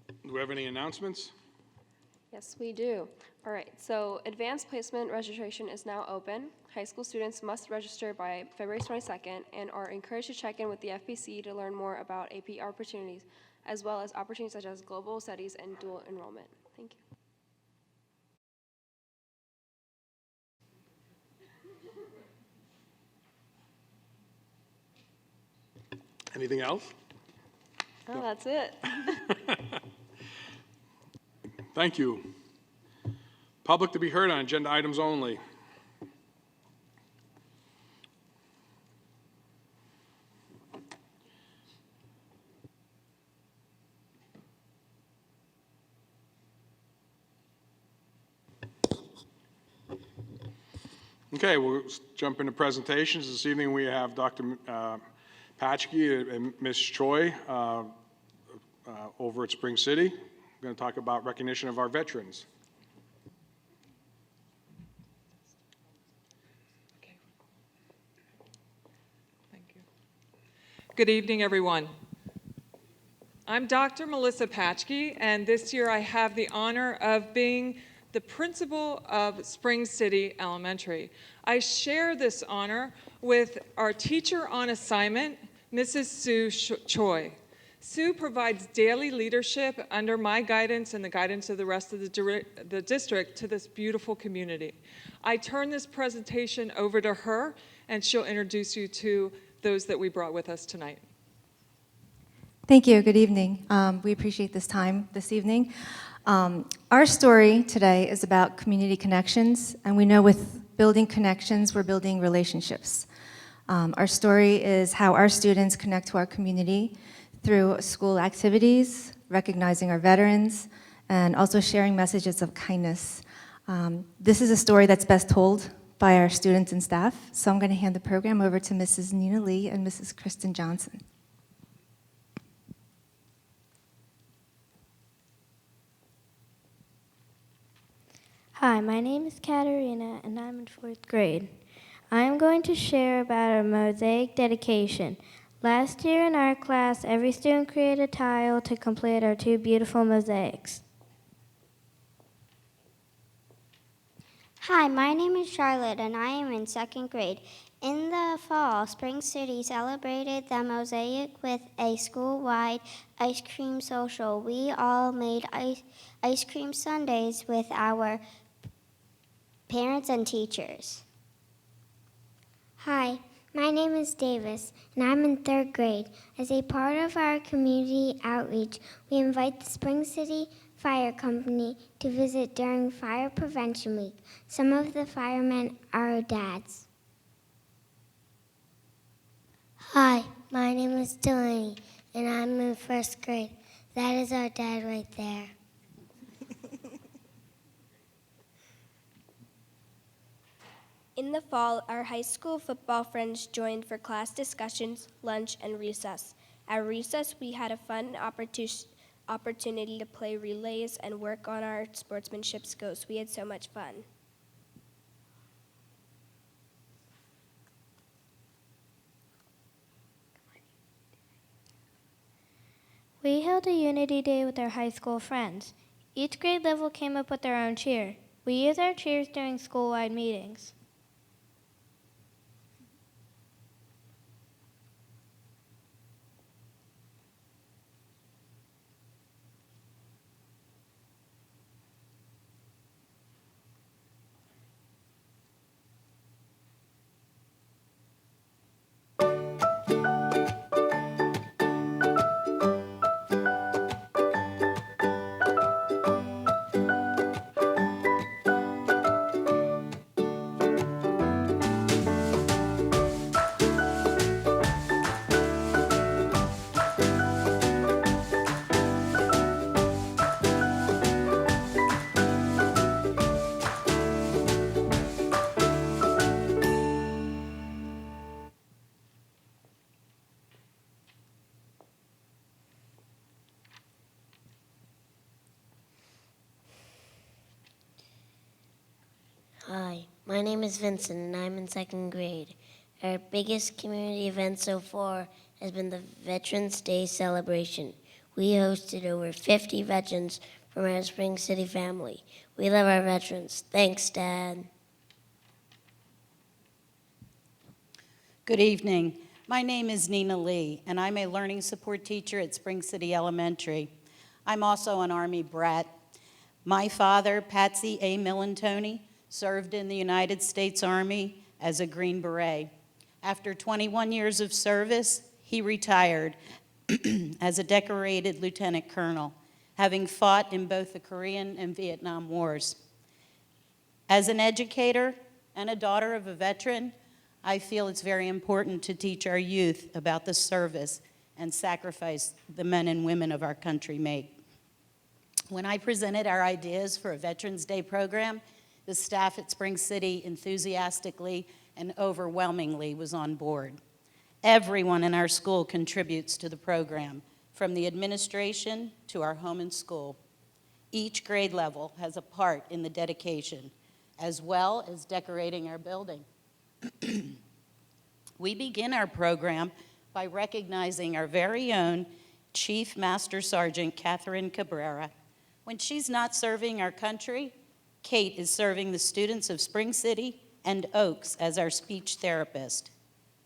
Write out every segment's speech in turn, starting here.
Do we have any announcements? Yes, we do. All right, so advanced placement registration is now open. High school students must register by February 22nd and are encouraged to check in with the FBC to learn more about AP opportunities, as well as opportunities such as global studies and dual enrollment. Thank you. Anything else? Oh, that's it. Thank you. Public to be heard on agenda items only. Okay, we'll jump into presentations. This evening we have Dr. Patchke and Ms. Choi over at Spring City. We're going to talk about recognition of our veterans. Okay. Thank you. Good evening, everyone. I'm Dr. Melissa Patchke, and this year I have the honor of being the principal of Spring City Elementary. I share this honor with our teacher on assignment, Mrs. Sue Choi. Sue provides daily leadership under my guidance and the guidance of the rest of the district to this beautiful community. I turn this presentation over to her, and she'll introduce you to those that we brought with us tonight. Thank you. Good evening. We appreciate this time this evening. Our story today is about community connections, and we know with building connections, we're building relationships. Our story is how our students connect to our community through school activities, recognizing our veterans, and also sharing messages of kindness. This is a story that's best told by our students and staff, so I'm going to hand the program over to Mrs. Nina Lee and Mrs. Kristen Johnson. Hi, my name is Katerina, and I'm in 4th grade. I am going to share about our mosaic dedication. Last year in our class, every student created a tile to complete our 2 beautiful mosaics. Hi, my name is Charlotte, and I am in 2nd grade. In the fall, Spring City celebrated the mosaic with a school-wide ice cream social. We all made ice cream sundaes with our parents and teachers. Hi, my name is Davis, and I'm in 3rd grade. As a part of our community outreach, we invite the Spring City Fire Company to visit during Fire Prevention Week. Some of the firemen are our dads. Hi, my name is Delaney, and I'm in 1st grade. That is our dad right there. In the fall, our high school football friends joined for class discussions, lunch, and recess. At recess, we had a fun opportunity to play relays and work on our sportsmanship skills. We had so much fun. We held a Unity Day with our high school friends. Each grade level came up with their own cheer. We used our cheers during school-wide meetings. Hi, my name is Vincent, and I'm in 2nd grade. Our biggest community event so far has been the Veterans Day celebration. We hosted over 50 veterans from our Spring City family. We love our veterans. Thanks, Dad. Good evening. My name is Nina Lee, and I'm a learning support teacher at Spring City Elementary. I'm also an Army brat. My father, Patsy A. Millantoni, served in the United States Army as a Green Beret. After 21 years of service, he retired as a decorated lieutenant colonel, having fought in both the Korean and Vietnam Wars. As an educator and a daughter of a veteran, I feel it's very important to teach our youth about the service and sacrifice the men and women of our country make. When I presented our ideas for a Veterans Day program, the staff at Spring City enthusiastically and overwhelmingly was on board. Everyone in our school contributes to the program, from the administration to our home and school. Each grade level has a part in the dedication, as well as decorating our building. We begin our program by recognizing our very own Chief Master Sergeant Catherine Cabrera. When she's not serving our country, Kate is serving the students of Spring City and Oaks as our speech therapist.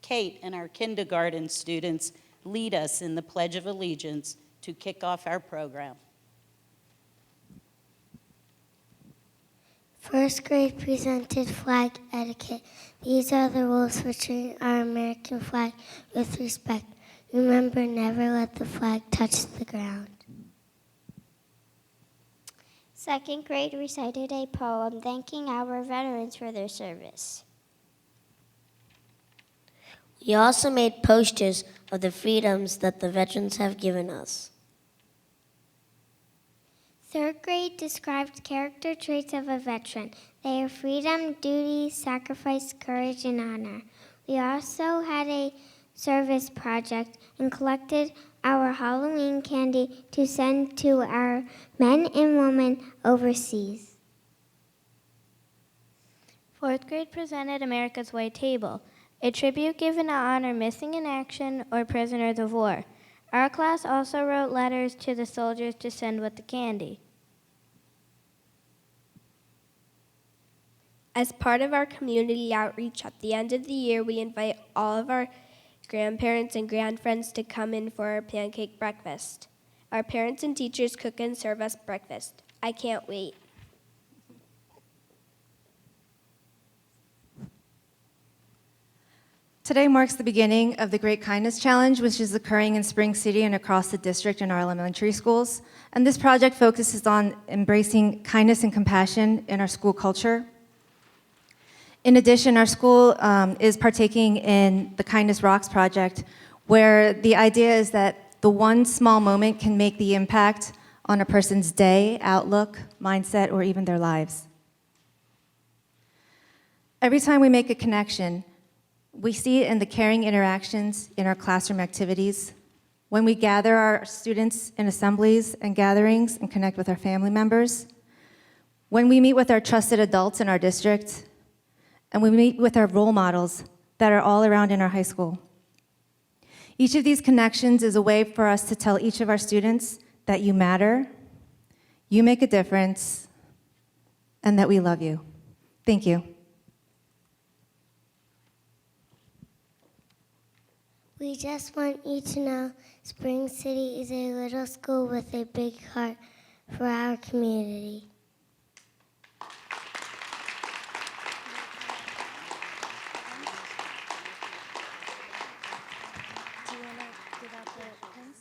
Kate and our kindergarten students lead us in the Pledge of Allegiance to kick off our program. First grade presented flag etiquette. These are the rules for treating our American flag with respect. Remember, never let the flag touch the ground. Second grade recited a poem thanking our veterans for their service. We also made posters of the freedoms that the veterans have given us. Third grade described character traits of a veteran. They are freedom, duty, sacrifice, courage, and honor. We also had a service project and collected our Halloween candy to send to our men and women overseas. Fourth grade presented America's White Table, a tribute given to honor missing in action or prisoners of war. Our class also wrote letters to the soldiers to send with the candy. As part of our community outreach at the end of the year, we invite all of our grandparents and grandfriends to come in for our pancake breakfast. Our parents and teachers cook and serve us breakfast. I can't wait. Today marks the beginning of the Great Kindness Challenge, which is occurring in Spring City and across the district in our elementary schools. And this project focuses on embracing kindness and compassion in our school culture. In addition, our school is partaking in the Kindness Rocks project, where the idea is that the one small moment can make the impact on a person's day, outlook, mindset, or even their lives. Every time we make a connection, we see it in the caring interactions in our classroom activities, when we gather our students in assemblies and gatherings and connect with our family members, when we meet with our trusted adults in our district, and we meet with our role models that are all around in our high school. Each of these connections is a way for us to tell each of our students that you matter, you make a difference, and that we love you. Thank you. We just want you to know Spring City is a little school with a big heart for our community. Do you want to give out the pins?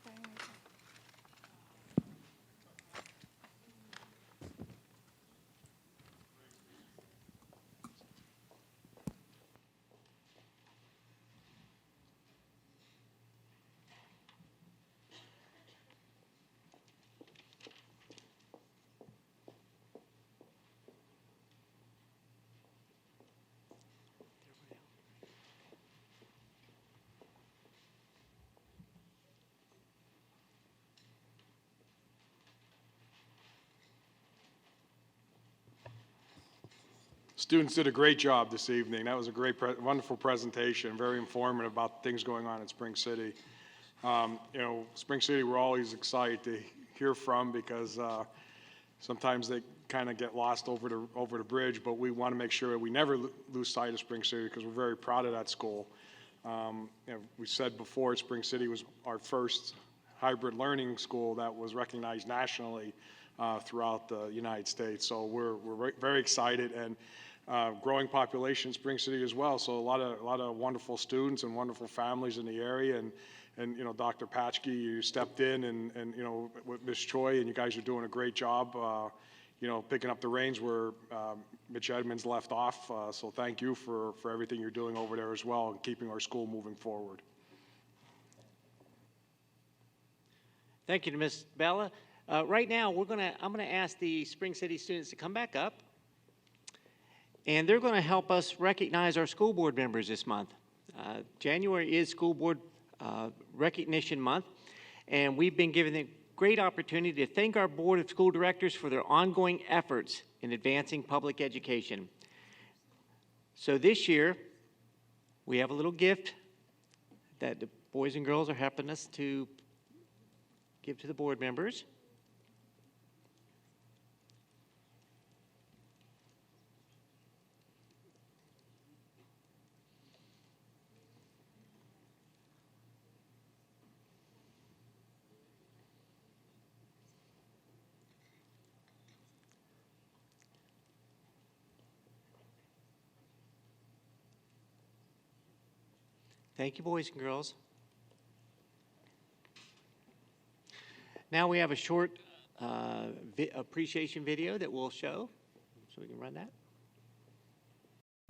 Starting right there. Students did a great job this evening. That was a wonderful presentation, very informative about things going on in Spring City. Spring City, we're always excited to hear from because sometimes they kind of get lost over the bridge, but we want to make sure that we never lose sight of Spring City because we're very proud of that school. We said before, Spring City was our first hybrid learning school that was recognized nationally throughout the United States. So we're very excited, and growing population in Spring City as well. So a lot of wonderful students and wonderful families in the area, and Dr. Patchke, you stepped in, and with Ms. Choi, and you guys are doing a great job. Picking up the reins where Mitch Edmonds left off. So thank you for everything you're doing over there as well and keeping our school moving forward. Thank you to Ms. Bella. Right now, I'm gonna ask the Spring City students to come back up, and they're gonna help us recognize our school board members this month. January is School Board Recognition Month, and we've been given the great opportunity to thank our Board of School Directors for their ongoing efforts in advancing public education. So this year, we have a little gift that the boys and girls are helping us to give to the board members. Thank you, boys and girls. Now we have a short appreciation video that we'll show, so we can run that.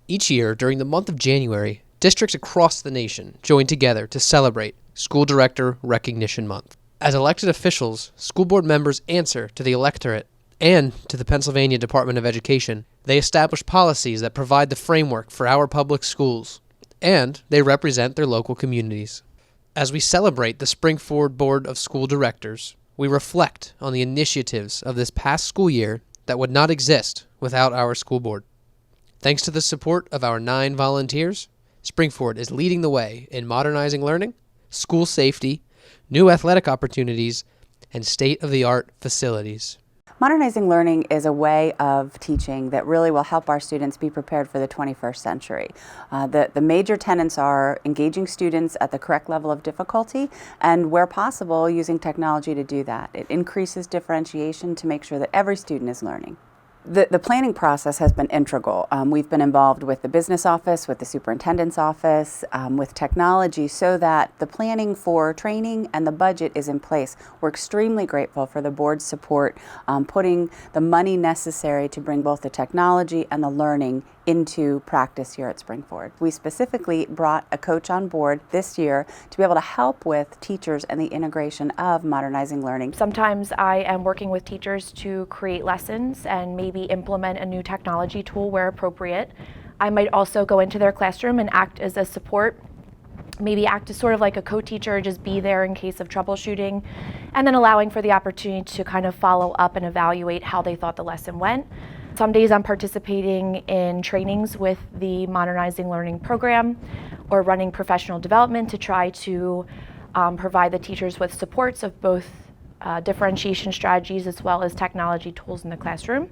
Each year, during the month of January, districts across the nation join together to celebrate School Director Recognition Month. As elected officials, school board members answer to the electorate and to the Pennsylvania Department of Education. They establish policies that provide the framework for our public schools, and they represent their local communities. As we celebrate the Spring-Ford Board of School Directors, we reflect on the initiatives of this past school year that would not exist without our school board. Thanks to the support of our 9 volunteers, Spring-Ford is leading the way in modernizing learning, school safety, new athletic opportunities, and state-of-the-art facilities. Modernizing learning is a way of teaching that really will help our students be prepared for the 21st century. The major tenets are engaging students at the correct level of difficulty and, where possible, using technology to do that. It increases differentiation to make sure that every student is learning. The planning process has been integral. We've been involved with the business office, with the superintendent's office, with technology, so that the planning for training and the budget is in place. We're extremely grateful for the board's support, putting the money necessary to bring both the technology and the learning into practice here at Spring-Ford. We specifically brought a coach on board this year to be able to help with teachers and the integration of modernizing learning. Sometimes I am working with teachers to create lessons and maybe implement a new technology tool where appropriate. I might also go into their classroom and act as a support, maybe act as sort of like a co-teacher, just be there in case of troubleshooting, and then allowing for the opportunity to kind of follow up and evaluate how they thought the lesson went. Some days I'm participating in trainings with the Modernizing Learning program or running professional development to try to provide the teachers with supports of both differentiation strategies as well as technology tools in the classroom.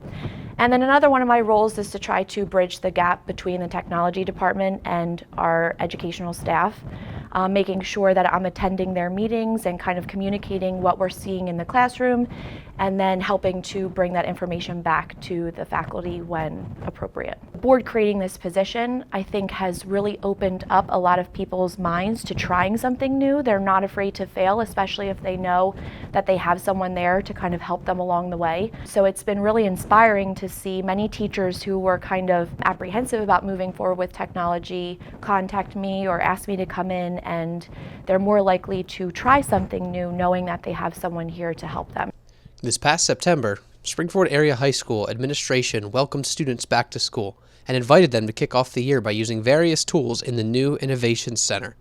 And then another one of my roles is to try to bridge the gap between the technology department and our educational staff, making sure that I'm attending their meetings and kind of communicating what we're seeing in the classroom, and then helping to bring that information back to the faculty when appropriate. The board creating this position, I think, has really opened up a lot of people's minds to trying something new. They're not afraid to fail, especially if they know that they have someone there to kind of help them along the way. So it's been really inspiring to see many teachers who were kind of apprehensive about moving forward with technology contact me or ask me to come in, and they're more likely to try something new knowing that they have someone here to help them. This past September, Spring-Ford Area High School administration welcomed students back to school and invited them to kick off the year by using various tools in the new Innovation Center.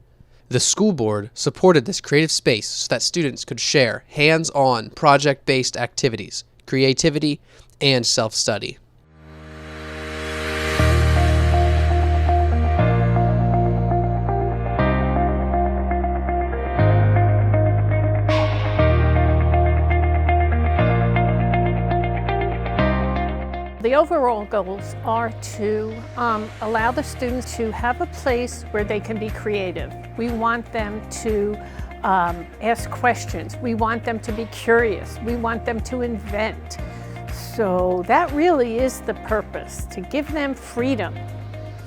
The school board supported this creative space so that students could share hands-on project-based activities, creativity, and self-study. The overall goals are to allow the students to have a place where they can be creative. We want them to ask questions. We want them to be curious. We want them to invent. So that really is the purpose, to give them freedom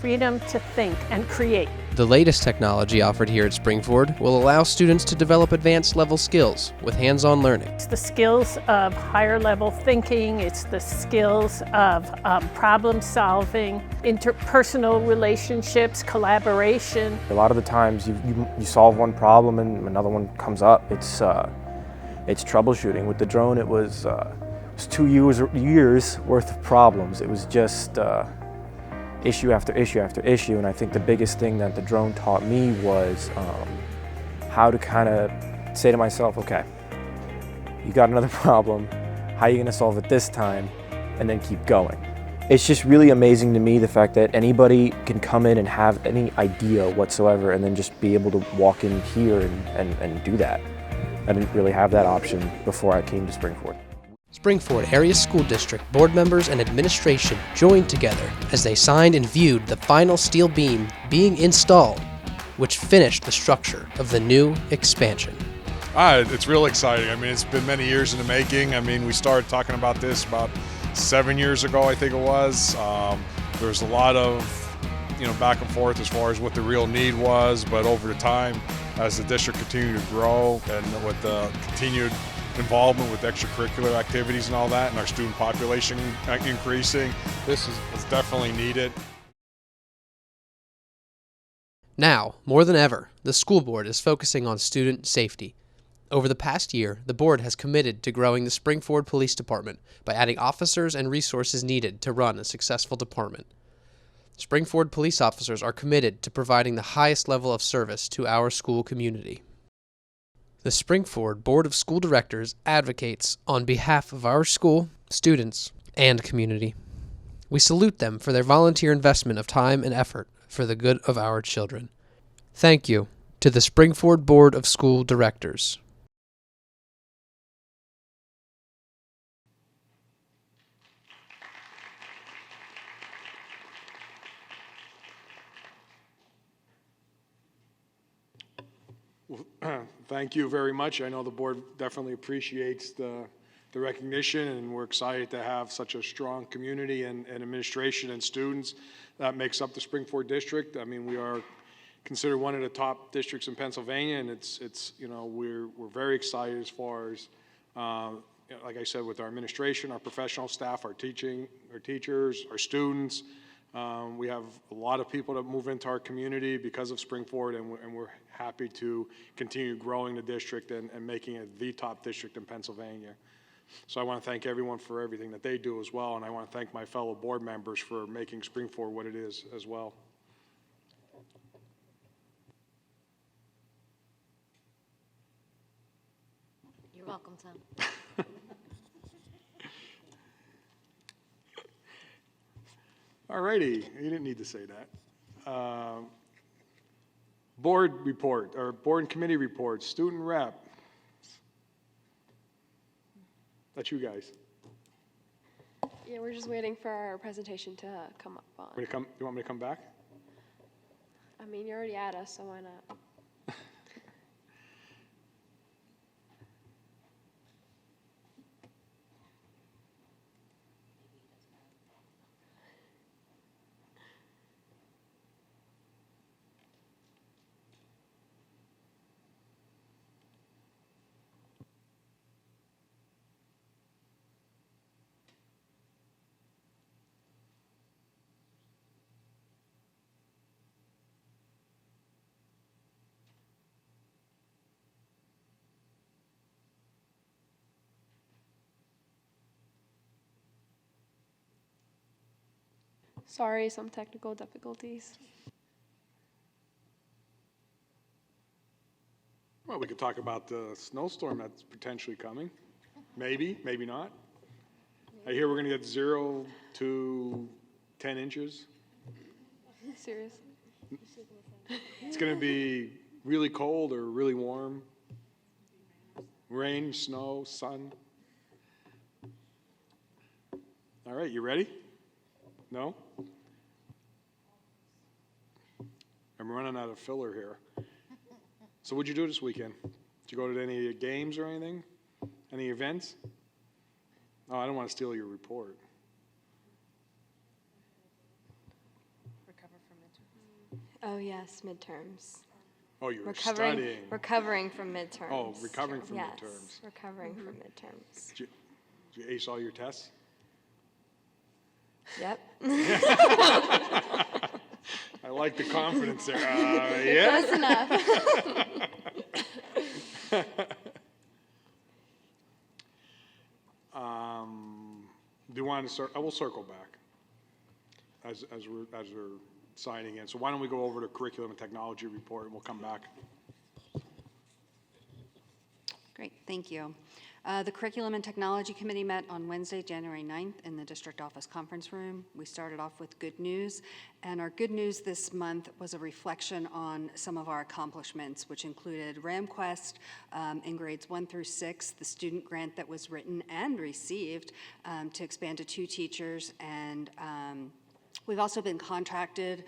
to think and create. The latest technology offered here at Springford will allow students to develop advanced level skills with hands-on learning. It's the skills of higher level thinking, it's the skills of problem solving, interpersonal relationships, collaboration. A lot of the times you solve one problem and another one comes up. It's troubleshooting. With the drone it was 2 years worth of problems. It was just issue after issue after issue, and I think the biggest thing that the drone taught me was how to kind of say to myself, okay, you got another problem, how are you going to solve it this time, and then keep going. It's just really amazing to me the fact that anybody can come in and have any idea whatsoever and then just be able to walk in here and do that. I didn't really have that option before I came to Springford. Springford Area School District board members and administration joined together as they signed and viewed the final steel beam being installed, which finished the structure of the new expansion. It's real exciting. I mean, it's been many years in the making. I mean, we started talking about this about 7 years ago, I think it was. There was a lot of, back and forth as far as what the real need was, but over the time, as the district continued to grow and with the continued involvement with extracurricular activities and all that, and our student population increasing, this is definitely needed. Now, more than ever, the school board is focusing on student safety. Over the past year, the board has committed to growing the Springford Police Department by adding officers and resources needed to run a successful department. Springford police officers are committed to providing the highest level of service to our school community. The Springford Board of School Directors advocates on behalf of our school, students, and community. We salute them for their volunteer investment of time and effort for the good of our children. Thank you to the Springford Board of School Directors. Thank you very much. I know the board definitely appreciates the recognition, and we're excited to have such a strong community and administration and students that makes up the Springford district. I mean, we are considered one of the top districts in Pennsylvania, and it's we're very excited as far as like I said, with our administration, our professional staff, our teachers, our students. We have a lot of people that move into our community because of Springford, and we're happy to continue growing the district and making it the top district in Pennsylvania. So I want to thank everyone for everything that they do as well, and I want to thank my fellow board members for making Springford what it is as well. You're welcome, Tom. All righty, you didn't need to say that. Board report, or board and committee reports, student rep. That's you guys. Yeah, we're just waiting for our presentation to come up on. You want me to come back? I mean, you're already at us, so why not? Sorry, some technical difficulties. Well, we could talk about the snowstorm that's potentially coming. Maybe, maybe not. I hear we're going to get 0 to 10 inches. Seriously? It's going to be really cold or really warm. Rain, snow, sun. All right, you ready? No? I'm running out of filler here. So what'd you do this weekend? Did you go to any games or anything? Any events? Oh, I don't want to steal your report. Oh, yes, midterms. Oh, you were studying. Recovering from midterms. Oh, recovering from Yes, midterms. recovering from midterms. Did you ace all your tests? Yep. I like the confidence there. Yeah? Close enough. Do you want to I will circle back as we're signing in. So why don't we go over to curriculum and technology report, and we'll come back. Great, thank you. The Curriculum and Technology Committee met on Wednesday, January 9th in the District Office Conference Room. We started off with good news, and our good news this month was a reflection on some of our accomplishments, which included RamQuest in grades 1 through 6, the student grant that was written and received to expand to 2 teachers, and we've also been contracted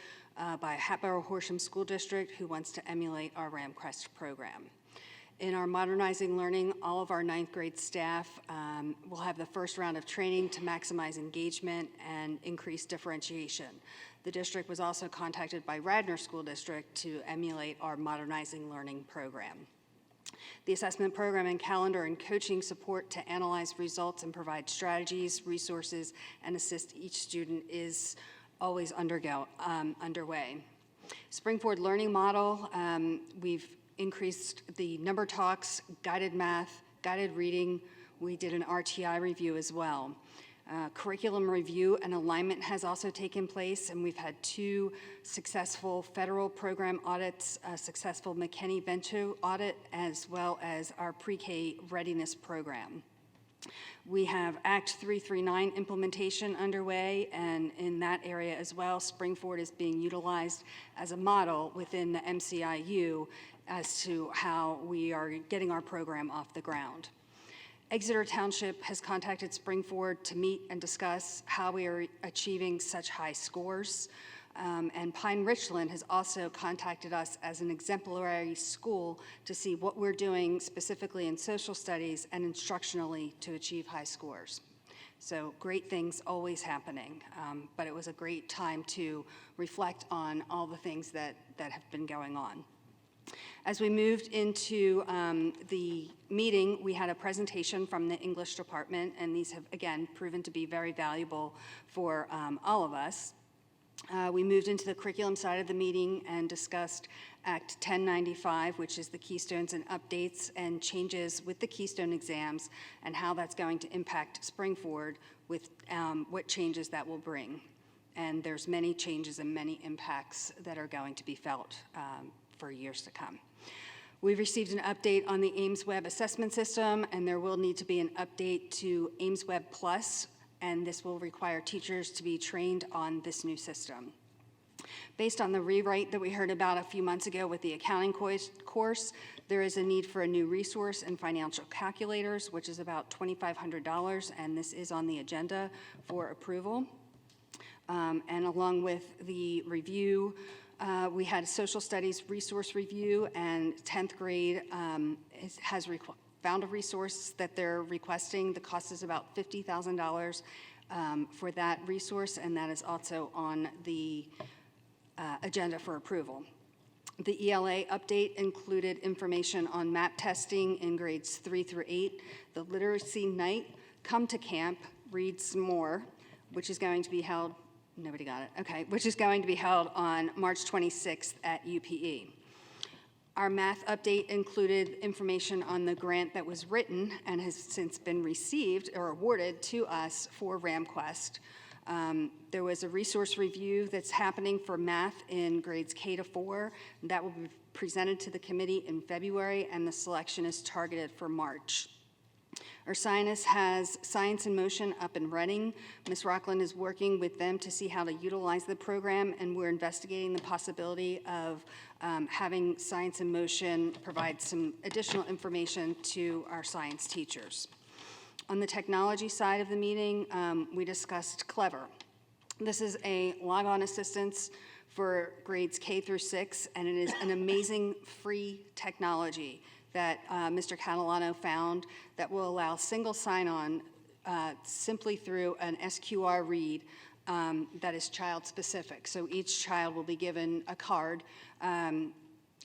by Hatboro-Horsham School District, who wants to emulate our RamQuest program. In our Modernizing Learning, all of our 9th grade staff will have the first round of training to maximize engagement and increase differentiation. The district was also contacted by Radnor School District to emulate our Modernizing Learning program. The assessment program and calendar and coaching support to analyze results and provide strategies, resources, and assist each student is always underway. Springboard Learning Model, we've increased the number talks, guided math, guided reading. We did an RTI review as well. Curriculum review and alignment has also taken place, and we've had 2 successful federal program audits, a successful McKinney-Vento audit, as well as our pre-K readiness program. We have Act 339 implementation underway, and in that area as well, Springford is being utilized as a model within the MCIU as to how we are getting our program off the ground. Exeter Township has contacted Springford to meet and discuss how we are achieving such high scores. And Pine Richland has also contacted us as an exemplary school to see what we're doing specifically in social studies and instructionally to achieve high scores. So great things always happening, but it was a great time to reflect on all the things that have been going on. As we moved into the meeting, we had a presentation from the English department, and these have, again, proven to be very valuable for all of us. We moved into the curriculum side of the meeting and discussed Act 1095, which is the Keystones and Updates and changes with the Keystone exams and how that's going to impact Springford with what changes that will bring. And there's many changes and many impacts that are going to be felt for years to come. We've received an update on the Ames Web assessment system, and there will need to be an update to Ames Web Plus, and this will require teachers to be trained on this new system. Based on the rewrite that we heard about a few months ago with the accounting course, there is a need for a new resource and financial calculators, which is about $2,500, and this is on the agenda for approval. And along with the review, we had a social studies resource review, and 10th grade has found a resource that they're requesting. The cost is about $50,000 for that resource, and that is also on the agenda for approval. The ELA update included information on MAP testing in grades 3 through 8, the literacy night, come to camp, read some more, which is going to be held, nobody got it, okay, which is going to be held on March 26th at UPE. Our math update included information on the grant that was written and has since been received or awarded to us for RamQuest. There was a resource review that's happening for math in grades K to 4. That will be presented to the committee in February, and the selection is targeted for March. Ursinus has Science in Motion up and running. Ms. Rockland is working with them to see how to utilize the program, and we're investigating the possibility of having Science in Motion provide some additional information to our science teachers. On the technology side of the meeting, we discussed Clever. This is a log-on assistance for grades K through 6, and it is an amazing free technology that Mr. Catalano found that will allow single sign-on simply through an SQR read that is child-specific. So each child will be given a card, and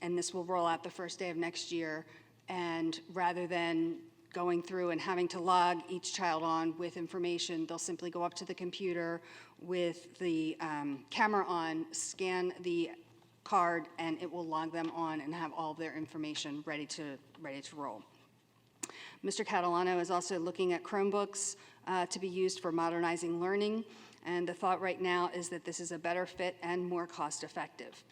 this will roll out the first day of next year. And rather than going through and having to log each child on with information, they'll simply go up to the computer with the camera on, scan the card, and it will log them on and have all of their information ready to roll. Mr. Catalano is also looking at Chromebooks to be used for modernizing learning, and the thought right now is that this is a better fit and more cost-effective.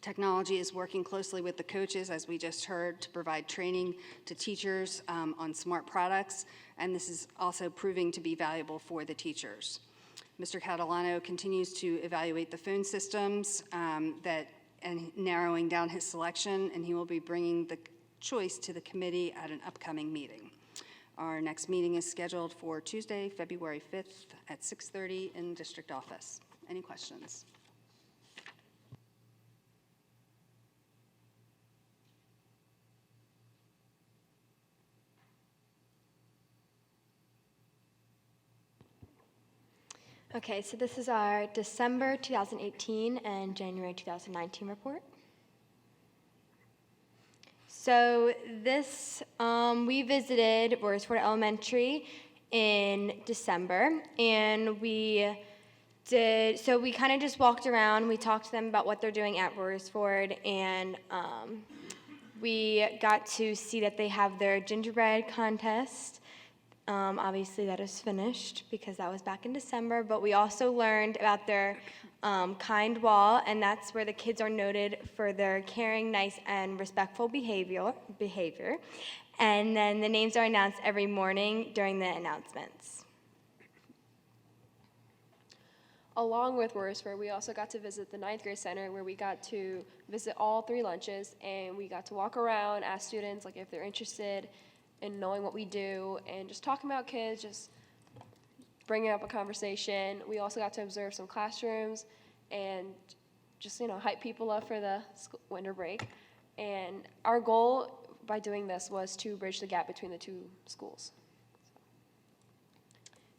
Technology is working closely with the coaches, as we just heard, to provide training to teachers on smart products, and this is also proving to be valuable for the teachers. Mr. Catalano continues to evaluate the phone systems and narrowing down his selection, and he will be bringing the choice to the committee at an upcoming meeting. Our next meeting is scheduled for Tuesday, February 5th at 6:30 in the district office. Any questions? Okay, so this is our December 2018 and January 2019 report. So this, we visited Royersford Elementary in December, and we kind of just walked around. We talked to them about what they're doing at Royersford, and we got to see that they have their gingerbread contest. Obviously, that is finished because that was back in December, but we also learned about their kind wall, and that's where the kids are noted for their caring, nice, and respectful behavior. And then the names are announced every morning during the announcements. Along with Royersford, we also got to visit the 9th grade center, where we got to visit all 3 lunches, and we got to walk around, ask students like if they're interested in knowing what we do, and just talking about kids, just bringing up a conversation. We also got to observe some classrooms and just, hype people up for the winter break. And our goal by doing this was to bridge the gap between the 2 schools.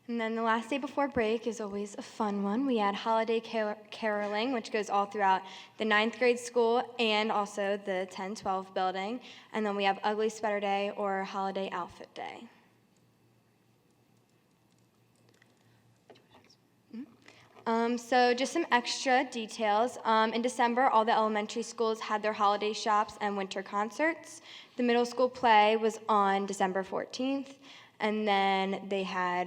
And then the last day before break is always a fun one. We had holiday caroling, which goes all throughout the 9th grade school and also the 10-12 building. And then we have Ugly Sweater Day or Holiday Outfit Day. So just some extra details. In December, all the elementary schools had their holiday shops and winter concerts. The middle school play was on December 14th. And then the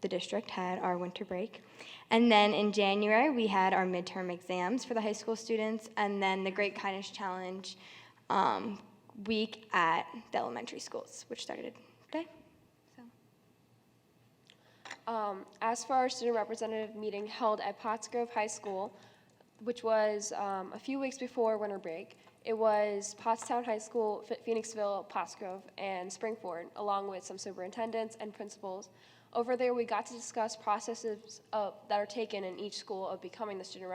district had our winter break. And then in January, we had our midterm exams for the high school students, and then the Great Kindness Challenge week at the elementary schools, which started today. As for our student representative meeting held at Pottsgrove High School, which was a few weeks before winter break, it was Pottstown High School, Phoenixville, Pottsgrove, and Springford, along with some superintendents and principals. Over there, we got to discuss processes that are taken in each school of becoming the student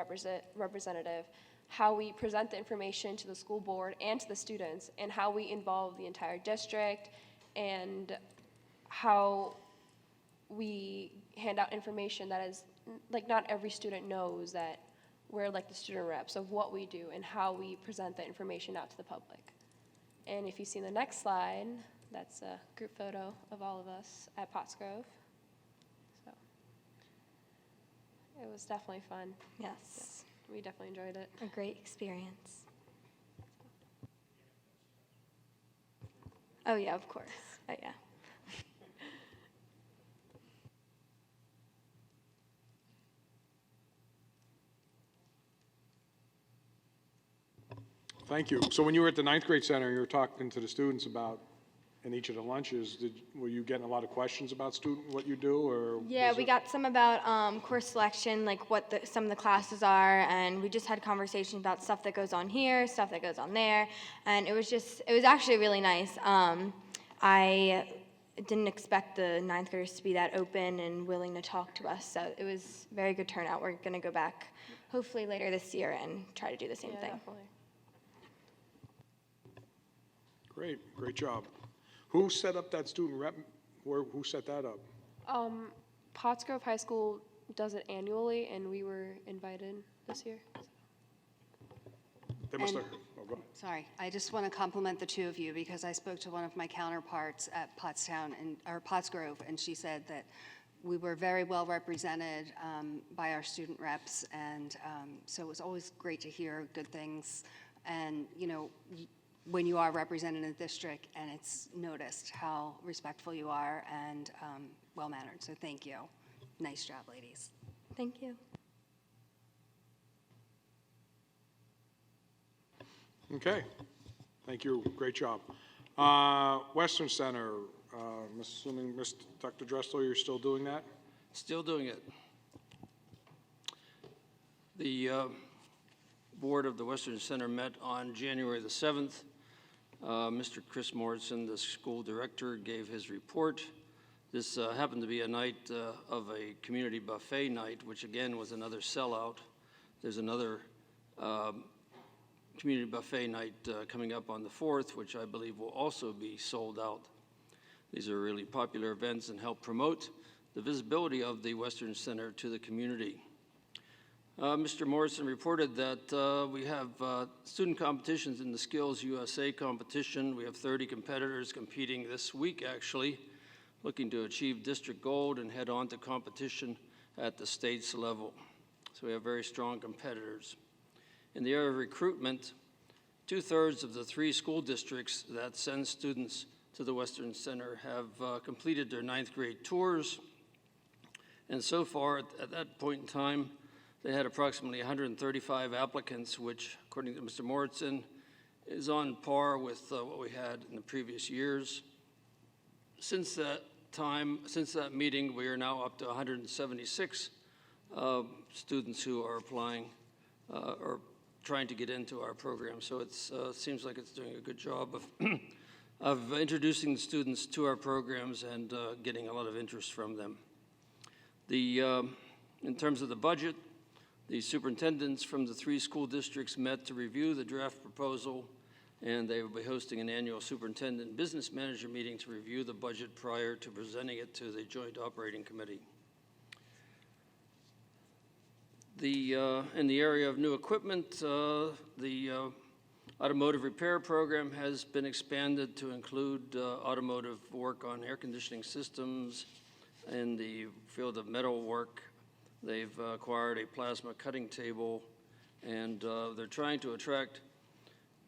representative, how we present the information to the school board and to the students, and how we involve the entire district, and how we hand out information that is, not every student knows that we're the student reps of what we do and how we present the information out to the public. And if you see the next slide, that's a group photo of all of us at Pottsgrove. So it was definitely fun. Yes. We definitely enjoyed it. A great experience. Oh yeah, of course. Oh yeah. Thank you. So when you were at the 9th grade center, you were talking to the students about, in each of the lunches, were you getting a lot of questions about what you do, or? Yeah, we got some about course selection, like what some of the classes are, and we just had conversations about stuff that goes on here, stuff that goes on there, and it was actually really nice. didn't expect the ninth graders to be that open and willing to talk to us. So it was very good turnout. We're going to go back hopefully later this year and try to do the same thing. Definitely. Great job. Who set up that student rep? Who set that up? Pottsgrove High School does it annually, and we were invited this year. They must And- have. Oh, go ahead. Sorry, I just want to compliment the two of you because I spoke to one of my counterparts at Pottsgrove, and she said that we were very well represented by our student reps, and so it was always great to hear good things. And, you know, when you are represented in the district and it's noticed how respectful you are and well-mannered, so thank you. Nice job, ladies. Thank you. Okay, thank you, great job. Western Center, I'm assuming, Dr. Dressler, you're still doing that? Still doing it. The board of the Western Center met on January the 7th. Mr. Chris Morrison, the school director, gave his report. This happened to be a night of a community buffet night, which again was another sellout. There's another community buffet night coming up on the 4th, which I believe will also be sold out. These are really popular events and help promote the visibility of the Western Center to the community. Mr. Morrison reported that we have student competitions in the Skills USA competition. We have 30 competitors competing this week, actually, looking to achieve district gold and head on to competition at the state's level. So we have very strong competitors. In the area of recruitment, 2/3 of the 3 school districts that send students to the Western Center have completed their 9th grade tours. And so far, at that point in time, they had approximately 135 applicants, which, according to Mr. Morrison, is on par with what we had in the previous years. Since that meeting, we are now up to 176 students who are applying or trying to get into our program. So it seems like it's doing a good job of, of introducing the students to our programs and getting a lot of interest from them. In terms of the budget, the superintendents from the 3 school districts met to review the draft proposal, and they will be hosting an annual superintendent business manager meeting to review the budget prior to presenting it to the Joint Operating Committee. In the area of new equipment, the automotive repair program has been expanded to include automotive work on air conditioning systems. In the field of metal work, they've acquired a plasma cutting table, and they're trying to attract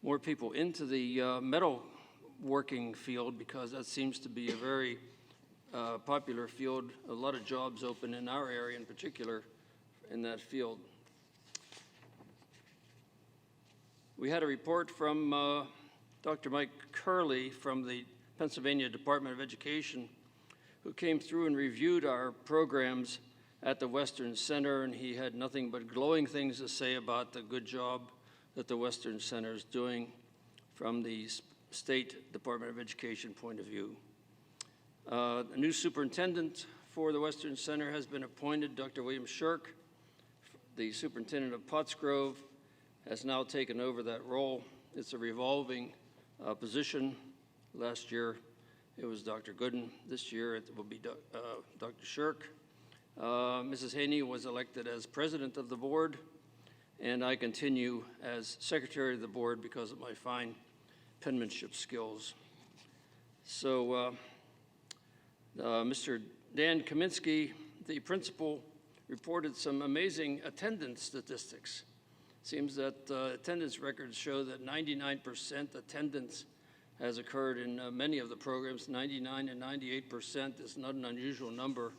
more people into the metal working field because that seems to be a very popular field. A lot of jobs open in our area in particular in that field. We had a report from Dr. Mike Curley from the Pennsylvania Department of Education, who came through and reviewed our programs at the Western Center, and he had nothing but glowing things to say about the good job that the Western Center is doing from the State Department of Education point of view. A new superintendent for the Western Center has been appointed, Dr. William Shirk. The superintendent of Pottsgrove has now taken over that role. It's a revolving position. Last year, it was Dr. Gooden. This year, it will be Dr. Shirk. Mrs. Haney was elected as president of the board, and I continue as secretary of the board because of my fine penmanship skills. So, Mr. Dan Kaminsky, the principal, reported some amazing attendance statistics. Seems that attendance records show that 99% attendance has occurred in many of the programs. 99 and 98% is not an unusual number,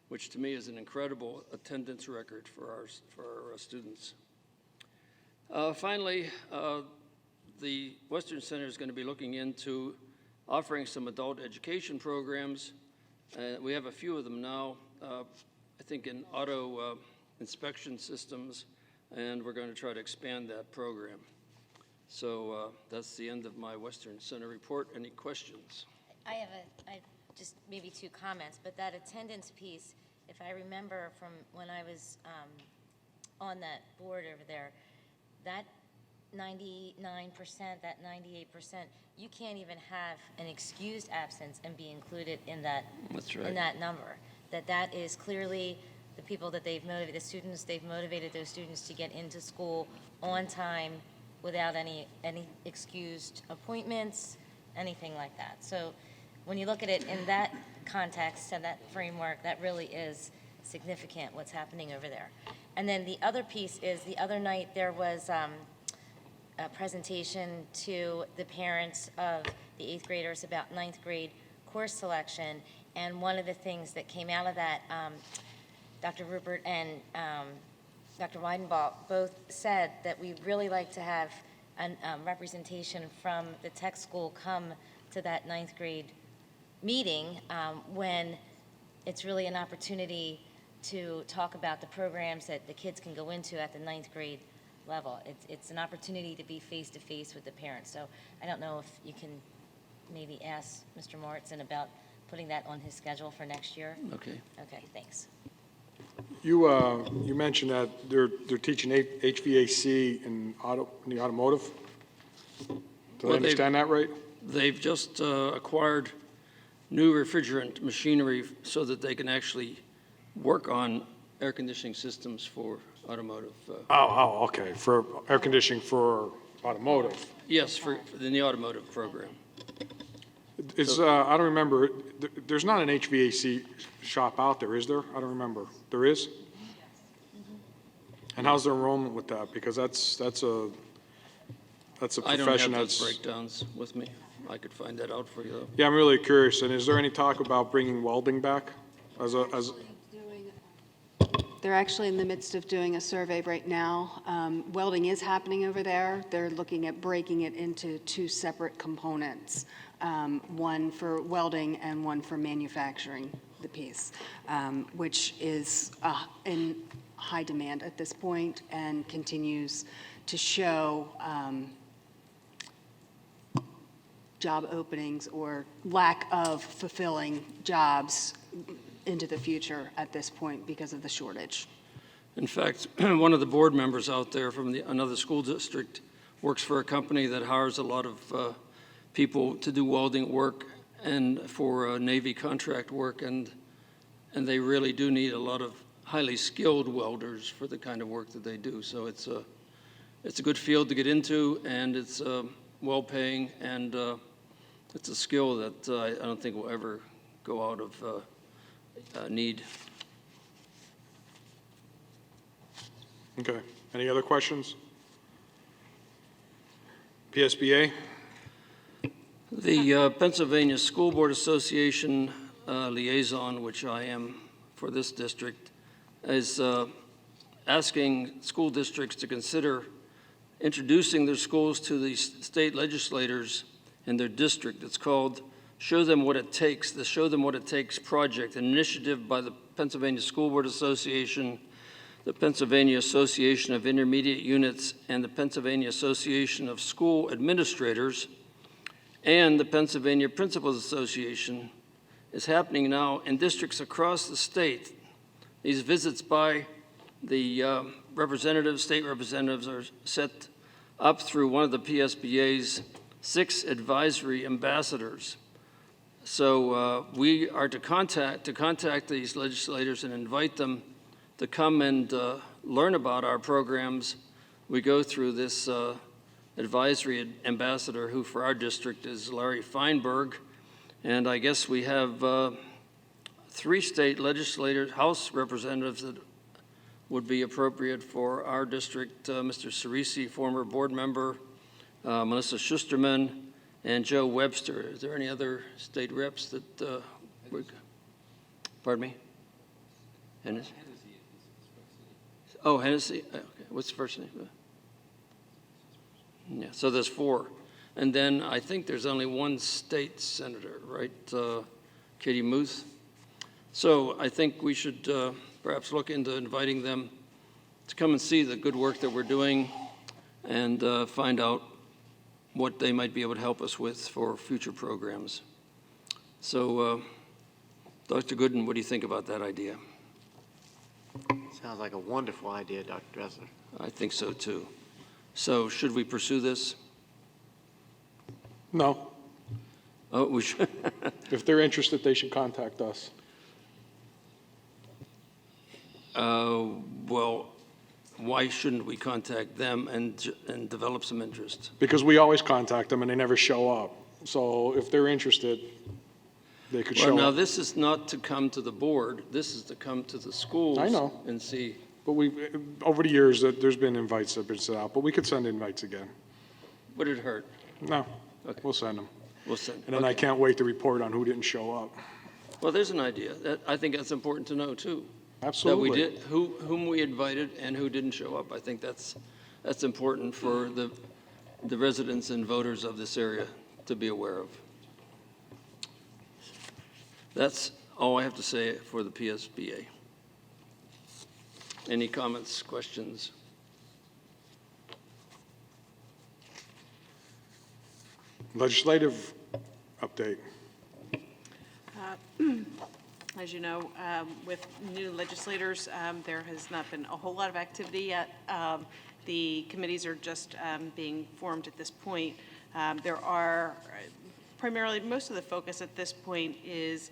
which to me is an incredible attendance record for our students. Finally, the Western Center is going to be looking into offering some adult education programs. We have a few of them now, I think in auto inspection systems, and we're going to try to expand that program. So that's the end of my Western Center report. Any questions? I have just maybe 2 comments, but that attendance piece, if I remember from when I was on that board over there, that 99%, that 98%, you can't even have an excused absence and be included in that, That's right. in that number. That is clearly the people that they've motivated, the students, they've motivated those students to get into school on time without any excused appointments, anything like that. So when you look at it in that context and that framework, that really is significant what's happening over there. And then the other piece is the other night there was a presentation to the parents of the 8th graders about 9th grade course selection. And one of the things that came out of that, Dr. Rupert and Dr. Weidenbach both said that we'd really like to have a representation from the tech school come to that 9th grade meeting when it's really an opportunity to talk about the programs that the kids can go into at the 9th grade level. It's an opportunity to be face-to-face with the parents. So I don't know if you can maybe ask Mr. Morrison about putting that on his schedule for next year. Okay. Okay, thanks. You mentioned that they're teaching HVAC in the automotive. Do I understand that right? They've just acquired new refrigerant machinery so that they can actually work on air conditioning systems for automotive. Okay, for air conditioning for automotive. Yes, in the automotive program. I don't remember, there's not an HVAC shop out there, is there? I don't remember. There is? And how's the enrollment with that? Because that's a profession I don't have that's... those breakdowns with me. I could find that out for you, though. Yeah, I'm really curious. And is there any talk about bringing welding back as They're actually in the midst of doing a survey right now. Welding is happening over there. They're looking at breaking it into 2 separate components, one for welding and one for manufacturing the piece, which is in high demand at this point and continues to show job openings or lack of fulfilling jobs into the future at this point because of the shortage. In fact, one of the board members out there from another school district works for a company that hires a lot of people to do welding work and for Navy contract work, and they really do need a lot of highly skilled welders for the kind of work that they do. So it's a good field to get into, and it's well-paying, and it's a skill that I don't think will ever go out of need. Okay. Any other questions? PSBA? The Pennsylvania School Board Association liaison, which I am for this district, is asking school districts to consider introducing their schools to the state legislators in their district. It's called Show Them What It Takes, the Show Them What It Takes project, an initiative by the Pennsylvania School Board Association, the Pennsylvania Association of Intermediate Units, and the Pennsylvania Association of School Administrators, and the Pennsylvania Principals Association. Is happening now in districts across the state. These visits by the representatives, state representatives, are set up through one of the PSBA's 6 advisory ambassadors. So we are to contact these legislators and invite them to come and learn about our programs. We go through this advisory ambassador, who for our district is Larry Feinberg, and I guess we have 3 state legislators, House representatives that would be appropriate for our district, Mr. Cerisi, former board member, Melissa Schusterman, and Joe Webster. Is there any other state reps that pardon me? Hennessy? Oh, Hennessy. Okay. What's the first name? Yeah, so there's 4. And then I think there's only 1 state senator, right? Katie Muth. So I think we should perhaps look into inviting them to come and see the good work that we're doing and find out what they might be able to help us with for future programs. So Dr. Gooden, what do you think about that idea? Sounds like a wonderful idea, Dr. Dressler. I think so too. So should we pursue this? No. Oh, we should. If they're interested, they should contact us. Well, why shouldn't we contact them and develop some interest? Because we always contact them and they never show up. So if they're interested, they could Well, show now up. this is not to come to the board. This is to come to the schools. I know. And see. But over the years, there's been invites that have been sent out, but we could send invites again. Would it hurt? No, we'll send them. We'll send. And then I can't wait to report on who didn't show up. Well, there's an idea. I think that's important to know too. Absolutely. That we did, whom we invited and who didn't show up. I think that's important for the residents and voters of this area to be aware of. That's all I have to say for the PSBA. Any comments, questions? Legislative update. As you know, with new legislators, there has not been a whole lot of activity yet. The committees are just being formed at this point. There are primarily, most of the focus at this point is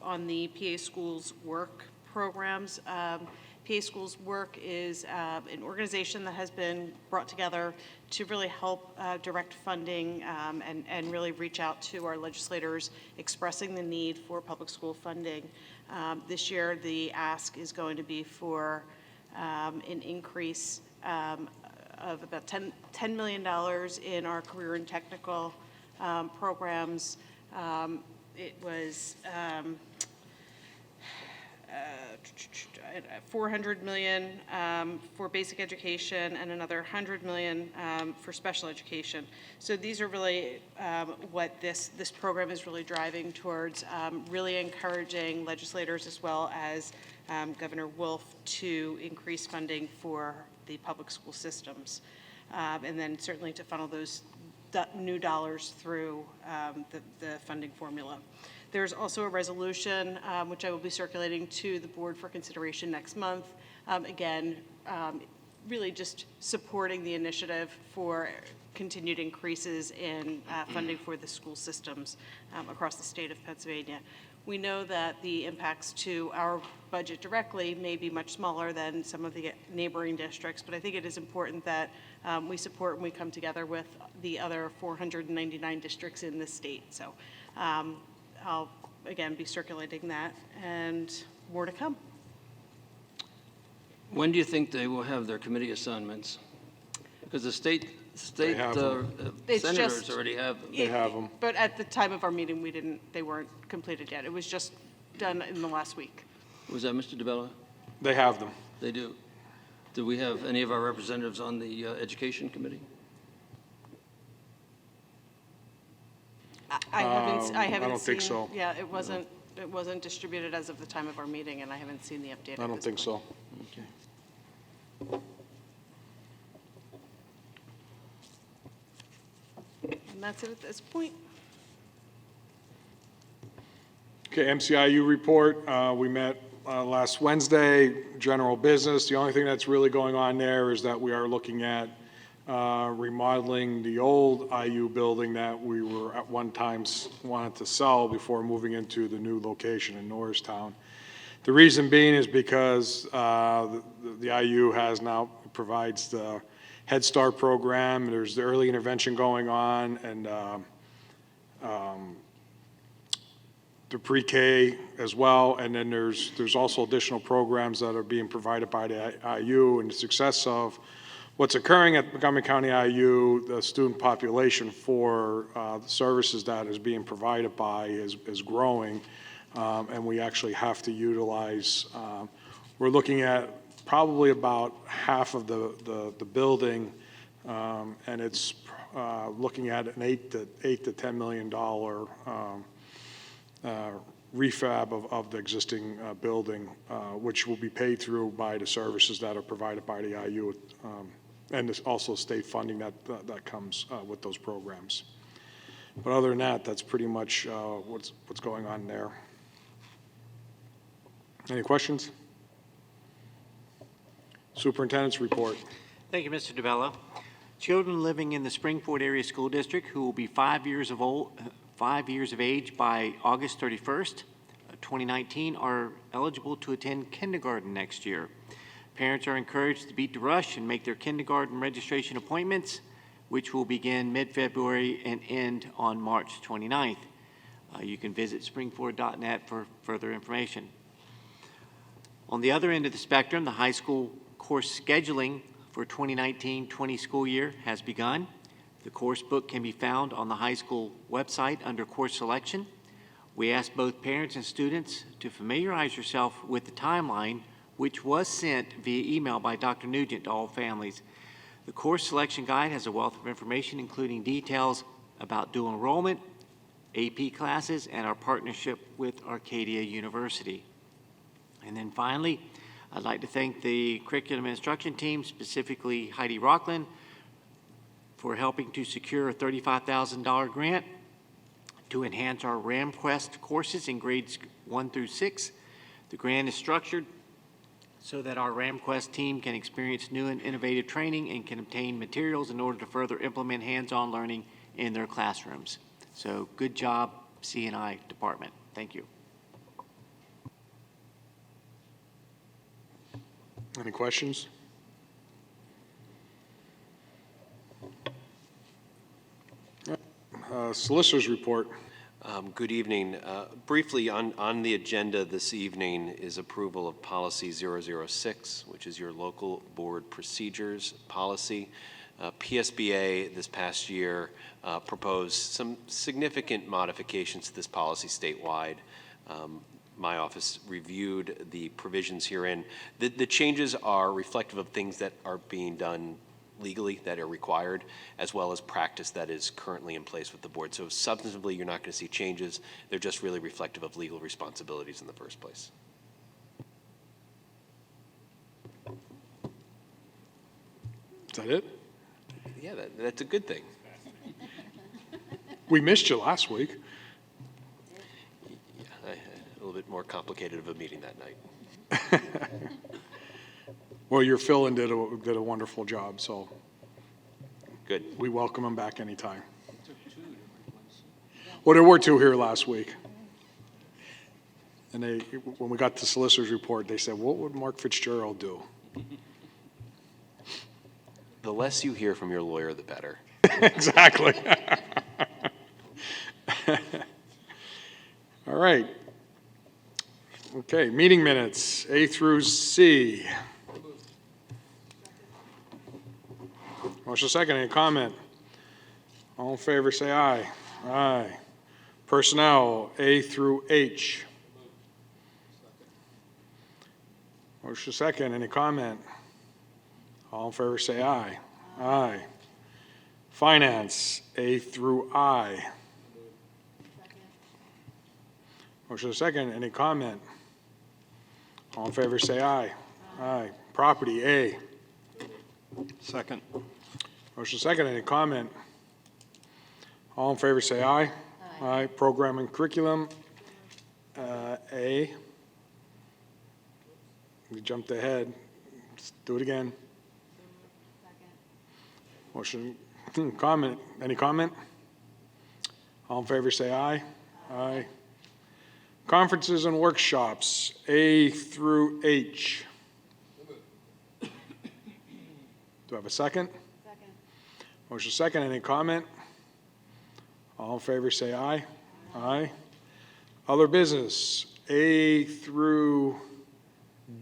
on the PA Schools Work programs. PA Schools Work is an organization that has been brought together to really help direct funding and really reach out to our legislators expressing the need for public school funding. This year, the ask is going to be for an increase of about $10 million in our career and technical programs. It was $400 million for basic education and another $100 million for special education. So these are really what this program is really driving towards, really encouraging legislators as well as Governor Wolf to increase funding for the public school systems, and then certainly to funnel those new dollars through the funding formula. There's also a resolution, which I will be circulating to the board for consideration next month. Again, really just supporting the initiative for continued increases in funding for the school systems across the state of Pennsylvania. We know that the impacts to our budget directly may be much smaller than some of the neighboring districts, but I think it is important that we support and we come together with the other 499 districts in the state. So I'll, again, be circulating that, and more to come. When do you think they will have their committee assignments? Because the state senators already have them. They have them. But at the time of our meeting, they weren't completed yet. It was just done in the last week. Was that Mr. DeBella? They have them. They do. Do we have any of our representatives on the education committee? I haven't don't think seen- so. Yeah, it wasn't distributed as of the time of our meeting, and I haven't seen the update. I don't think so. Okay. And that's it at this point. Okay, MCIU report. We met last Wednesday, general business. The only thing that's really going on there is that we are looking at remodeling the old IU building that we were at one time wanted to sell before moving into the new location in Norristown. The reason being is because the IU has now provides the Head Start program. There's the early intervention going on, and the pre-K as well, and then there's also additional programs that are being provided by the IU, and the success of what's occurring at Montgomery County IU, the student population for the services that is being provided by is growing, and we actually have to utilize, we're looking at probably about half of the building, and it's looking at an $8 to $10 million refab of the existing building, which will be paid through by the services that are provided by the IU, and there's also state funding that comes with those programs. But other than that, that's pretty much what's going on there. Any questions? Superintendent's report. Thank you, Mr. DeBella. Children living in the Springport Area School District who will be 5 years of age by August 31st, 2019, are eligible to attend kindergarten next year. Parents are encouraged to beat the rush and make their kindergarten registration appointments, which will begin mid-February and end on March 29th. You can visit springport.net for further information. On the other end of the spectrum, the high school course scheduling for 2019-20 school year has begun. The course book can be found on the high school website under course selection. We ask both parents and students to familiarize yourself with the timeline, which was sent via email by Dr. Nugent to all families. The course selection guide has a wealth of information, including details about dual enrollment, AP classes, and our partnership with Arcadia University. And then finally, I'd like to thank the curriculum and instruction team, specifically Heidi Rockland, for helping to secure a $35,000 grant to enhance our RamQuest courses in grades 1 through 6. The grant is structured so that our RamQuest team can experience new and innovative training and can obtain materials in order to further implement hands-on learning in their classrooms. So good job, C&I department. Thank you. Any questions? Solicitor's report. Good evening. Briefly, on the agenda this evening is approval of Policy 006, which is your local board procedures policy. PSBA this past year proposed some significant modifications to this policy statewide. My office reviewed the provisions herein. The changes are reflective of things that are being done legally that are required, as well as practice that is currently in place with the board. So substantively, you're not going to see changes. They're just really reflective of legal responsibilities in the first place. Is that it? Yeah, that's a good thing. We missed you last week. Yeah, a little bit more complicated of a meeting that night. Well, your fill-in did a wonderful job, so good. We welcome him back anytime. Well, there were two here last week. And when we got the solicitor's report, they said, what would Mark Fitzgerald do? The less you hear from your lawyer, the better. Exactly. All right. Okay, meeting minutes, A through C. Motion second, any comment? All in favor, say aye. Aye. Personnel, A through H. Motion second, any comment? All in favor, say aye. Aye. Finance, A through I. Motion second, any comment? All in favor, say aye. Aye. Property, A. Second. Motion second, any comment? All in favor, say aye. Aye. Program and curriculum, A. We jumped ahead. Let's do it again. Motion, comment, any comment? All in favor, say aye. Aye. Conferences and workshops, A through H. Do I have a second? Second. Motion second, any comment? All in favor, say aye. Aye. Other business, A through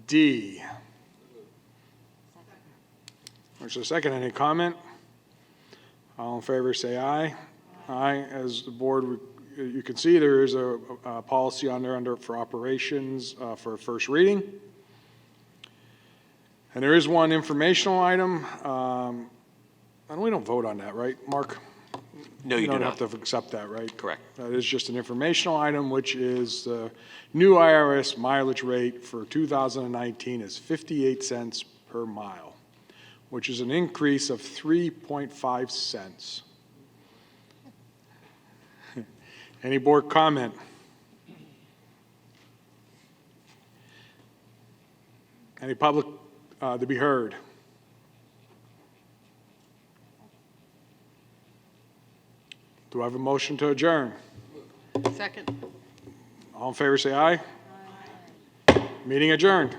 D. Motion second, any comment? All in favor, say aye. Aye. As the board, you can see there is a policy under for operations for first reading. And there is one informational item. And we don't vote on that, right, Mark? No, you do don't not. have to accept that, right? Correct. That is just an informational item, which is the new IRS mileage rate for 2019 is 58 cents per mile, which is an increase of 3.5 cents. Any board comment? Any public to be heard? Do I have a motion to adjourn? Second. All in favor, say aye. Meeting adjourned.